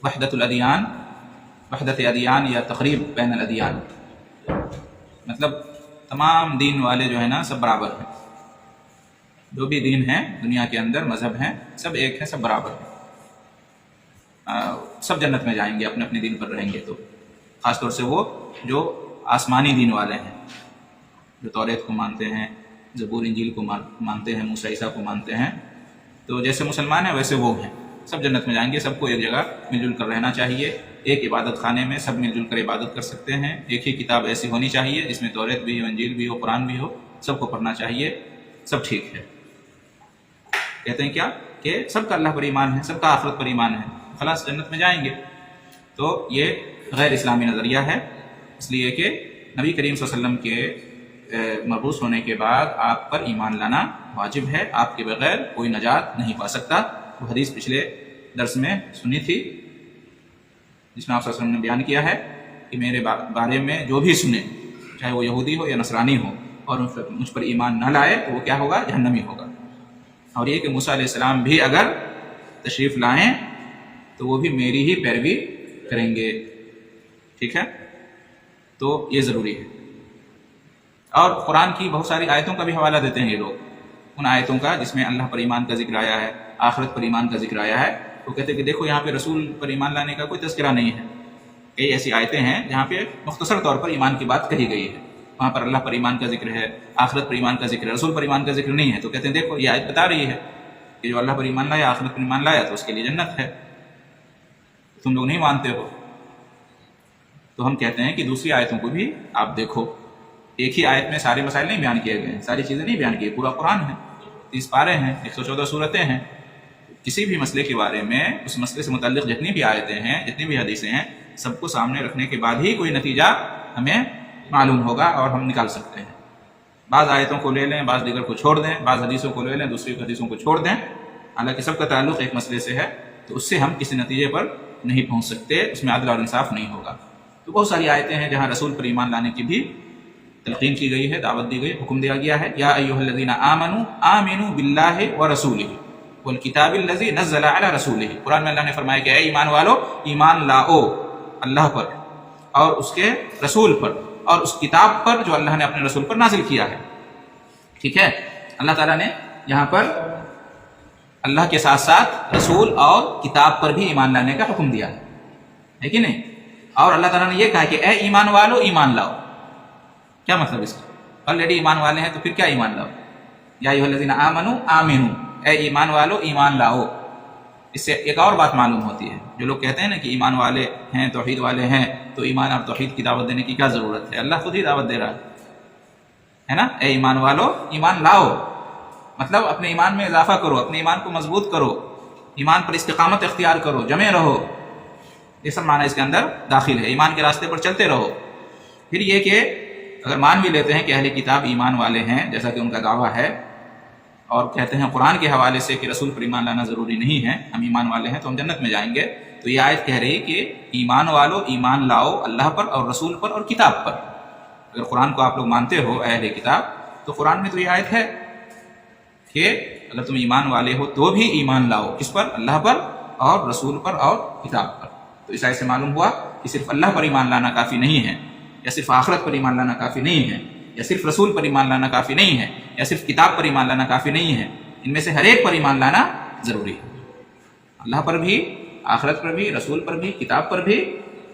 وحدت الادیان، وحدت ادیان یا تقریب بین الادیان، مطلب تمام دین والے جو ہے نا سب برابر ہیں، جو بھی دین ہیں دنیا کے اندر مذہب ہیں سب ایک ہیں، سب برابر ہیں، سب جنت میں جائیں گے اپنے اپنے دین پر رہیں گے۔ تو خاص طور سے وہ جو آسمانی دین والے ہیں، جو توریت کو مانتے ہیں، زبور انجیل کو مانتے ہیں، موسیٰ عیسیٰ کو مانتے ہیں، تو جیسے مسلمان ہیں ویسے وہ ہیں، سب جنت میں جائیں گے۔ سب کو ایک جگہ مل جل کر رہنا چاہیے، ایک عبادت خانے میں سب مل جل کر عبادت کر سکتے ہیں، ایک ہی کتاب ایسی ہونی چاہیے جس میں توریت بھی ہو، انجیل بھی ہو، قرآن بھی ہو، سب کو پڑھنا چاہیے، سب ٹھیک ہے۔ کہتے ہیں کیا کہ سب کا اللہ پر ایمان ہے، سب کا آخرت پر ایمان ہے، خلاص جنت میں جائیں گے۔ تو یہ غیر اسلامی نظریہ ہے، اس لیے کہ نبی کریم صلی اللہ علیہ وسلم کے مبعوث ہونے کے بعد آپ پر ایمان لانا واجب ہے، آپ کے بغیر کوئی نجات نہیں پا سکتا۔ وہ حدیث پچھلے درس میں سنی تھی جس میں آپ صلی اللہ علیہ وسلم نے بیان کیا ہے کہ میرے بارے میں جو بھی سنے، چاہے وہ یہودی ہو یا نصرانی ہو، اور مجھ پر ایمان نہ لائے تو وہ کیا ہوگا؟ جہنمی ہوگا۔ اور یہ کہ موسیٰ علیہ السلام بھی اگر تشریف لائیں تو وہ بھی میری ہی پیروی کریں گے، ٹھیک ہے؟ تو یہ ضروری ہے۔ اور قرآن کی بہت ساری آیتوں کا بھی حوالہ دیتے ہیں یہ لوگ، ان آیتوں کا جس میں اللہ پر ایمان کا ذکر آیا ہے، آخرت پر ایمان کا ذکر آیا ہے، تو کہتے ہیں کہ دیکھو یہاں پہ رسول پر ایمان لانے کا کوئی تذکرہ نہیں ہے۔ کئی ایسی آیتیں ہیں جہاں پہ مختصر طور پر ایمان کی بات کہی گئی ہے، وہاں پر اللہ پر ایمان کا ذکر ہے، آخرت پر ایمان کا ذکر ہے، رسول پر ایمان کا ذکر نہیں ہے، تو کہتے ہیں دیکھو یہ آیت بتا رہی ہے کہ جو اللہ پر ایمان لایا، آخرت پر ایمان لایا تو اس کے لیے جنت ہے، تم لوگ نہیں مانتے ہو۔ تو ہم کہتے ہیں کہ دوسری آیتوں کو بھی آپ دیکھو، ایک ہی آیت میں سارے مسائل نہیں بیان کیے گئے ہیں، ساری چیزیں نہیں بیان کی، پورا قرآن ہے، 30 پارے ہیں، 114 سورتیں ہیں، کسی بھی مسئلے کے بارے میں اس مسئلے سے متعلق جتنی بھی آیتیں ہیں، جتنی بھی حدیثیں ہیں، سب کو سامنے رکھنے کے بعد ہی کوئی نتیجہ ہمیں معلوم ہوگا اور ہم نکال سکتے ہیں۔ بعض آیتوں کو لے لیں، بعض دیگر کو چھوڑ دیں، بعض حدیثوں کو لے لیں، دوسری حدیثوں کو چھوڑ دیں، حالانکہ سب کا تعلق ایک مسئلے سے ہے، تو اس سے ہم کسی نتیجے پر نہیں پہنچ سکتے، اس میں عدل اور انصاف نہیں ہوگا۔ تو بہت ساری آیتیں ہیں جہاں رسول پر ایمان لانے کی بھی تلقین کی گئی ہے، دعوت دی گئی، حکم دیا گیا ہے، یا ایھا الذین آمنوا آمنوا باللہ ورسولہ والکتاب الذی نزل علی رسولہ۔ قرآن میں اللہ نے فرمایا کہ اے ایمان والو، ایمان لاؤ اللہ پر اور اس کے رسول پر اور اس کتاب پر جو اللہ نے اپنے رسول پر نازل کیا ہے، ٹھیک ہے؟ اللہ تعالیٰ نے یہاں پر اللہ کے ساتھ ساتھ رسول اور کتاب پر بھی ایمان لانے کا حکم دیا ہے کہ نہیں؟ اور اللہ تعالیٰ نے یہ کہا کہ اے ایمان والو ایمان لاؤ۔ کیا مطلب اس کا؟ آلریڈی ایمان والے ہیں تو پھر کیا ایمان لاؤ؟ یا ایھا الذین آمنوا آمنوا، اے ایمان والو ایمان لاؤ۔ اس سے ایک اور بات معلوم ہوتی ہے، جو لوگ کہتے ہیں نا کہ ایمان والے ہیں، توحید والے ہیں، تو ایمان اور توحید کی دعوت دینے کی کیا ضرورت ہے؟ اللہ خود ہی دعوت دے رہا ہے نا، اے ایمان والو ایمان لاؤ، مطلب اپنے ایمان میں اضافہ کرو، اپنے ایمان کو مضبوط کرو، ایمان پر استقامت اختیار کرو، جمے رہو، یہ سب معنی اس کے اندر داخل ہے، ایمان کے راستے پر چلتے رہو۔ پھر یہ کہ اگر مان بھی لیتے ہیں کہ اہل کتاب ایمان والے ہیں جیسا کہ ان کا دعویٰ ہے، اور کہتے ہیں قرآن کے حوالے سے کہ رسول پر ایمان لانا ضروری نہیں ہے، ہم ایمان والے ہیں تو ہم جنت میں جائیں گے، تو یہ آیت کہہ رہی کہ ایمان والو ایمان لاؤ اللہ پر اور رسول پر اور کتاب پر۔ اگر قرآن کو آپ لوگ مانتے ہو اہل کتاب، تو قرآن میں تو یہ آیت ہے کہ اگر تم ایمان والے ہو تو بھی ایمان لاؤ، کس پر؟ اللہ پر اور رسول پر اور کتاب پر۔ تو اس آیت سے معلوم ہوا کہ صرف اللہ پر ایمان لانا کافی نہیں ہے، یا صرف آخرت پر ایمان لانا کافی نہیں ہے، یا صرف رسول پر ایمان لانا کافی نہیں ہے، یا صرف کتاب پر ایمان لانا کافی نہیں ہے، ان میں سے ہر ایک پر ایمان لانا ضروری ہے، اللہ پر بھی، آخرت پر بھی، رسول پر بھی، کتاب پر بھی،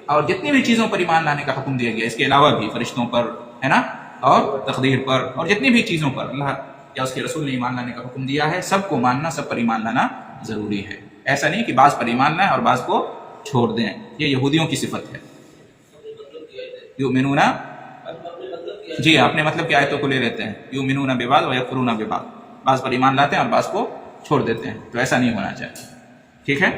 اور جتنی بھی چیزوں پر ایمان لانے کا حکم دیا گیا، اس کے علاوہ بھی فرشتوں پر ہے نا، اور تقدیر پر، اور جتنی بھی چیزوں پر اللہ یا اس کے رسول نے ایمان لانے کا حکم دیا ہے، سب کو ماننا، سب پر ایمان لانا ضروری ہے۔ ایسا نہیں کہ بعض پر ایمان لائیں اور بعض کو چھوڑ دیں، یہ یہودیوں کی صفت ہے۔ یؤمنون، جی اپنے مطلب کی آیتوں کو لے لیتے ہیں، یؤمنون ببعض ویکفرون ببعض، بعض پر ایمان لاتے ہیں اور بعض کو چھوڑ دیتے ہیں، تو ایسا نہیں ہونا چاہیے، ٹھیک ہے؟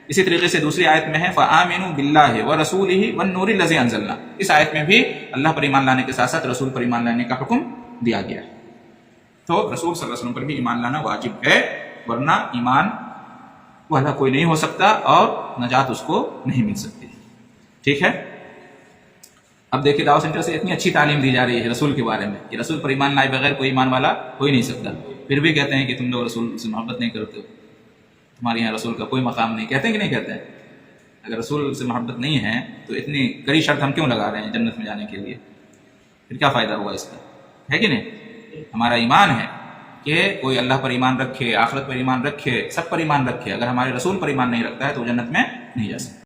اسی طریقے سے دوسری آیت میں ہے فآمنوا باللہ ورسولہ والنور الذی انزلنا، اس آیت میں بھی اللہ پر ایمان لانے کے ساتھ ساتھ رسول پر ایمان لانے کا حکم دیا گیا ہے۔ تو رسول صلی اللہ علیہ وسلم پر بھی ایمان لانا واجب ہے، ورنہ ایمان والا کوئی نہیں ہو سکتا اور نجات اس کو نہیں مل سکتی، ٹھیک ہے؟ اب دیکھیے دعوت سینٹر سے اتنی اچھی تعلیم دی جا رہی ہے رسول کے بارے میں کہ رسول پر ایمان لائے بغیر کوئی ایمان والا ہو ہی نہیں سکتا، پھر بھی کہتے ہیں کہ تم لوگ رسول سے محبت نہیں کرتے ہو، تمہارے یہاں رسول کا کوئی مقام نہیں، کہتے ہیں کہ نہیں کہتے ہیں؟ اگر رسول سے محبت نہیں ہے تو اتنی کڑی شرط ہم کیوں لگا رہے ہیں جنت میں جانے کے لیے؟ پھر کیا فائدہ ہوا اس کا؟ ہے کہ نہیں؟ ہمارا ایمان ہے کہ کوئی اللہ پر ایمان رکھے، آخرت پر ایمان رکھے، سب پر ایمان رکھے، اگر ہمارے رسول پر ایمان نہیں رکھتا ہے تو وہ جنت میں نہیں جا سکتا۔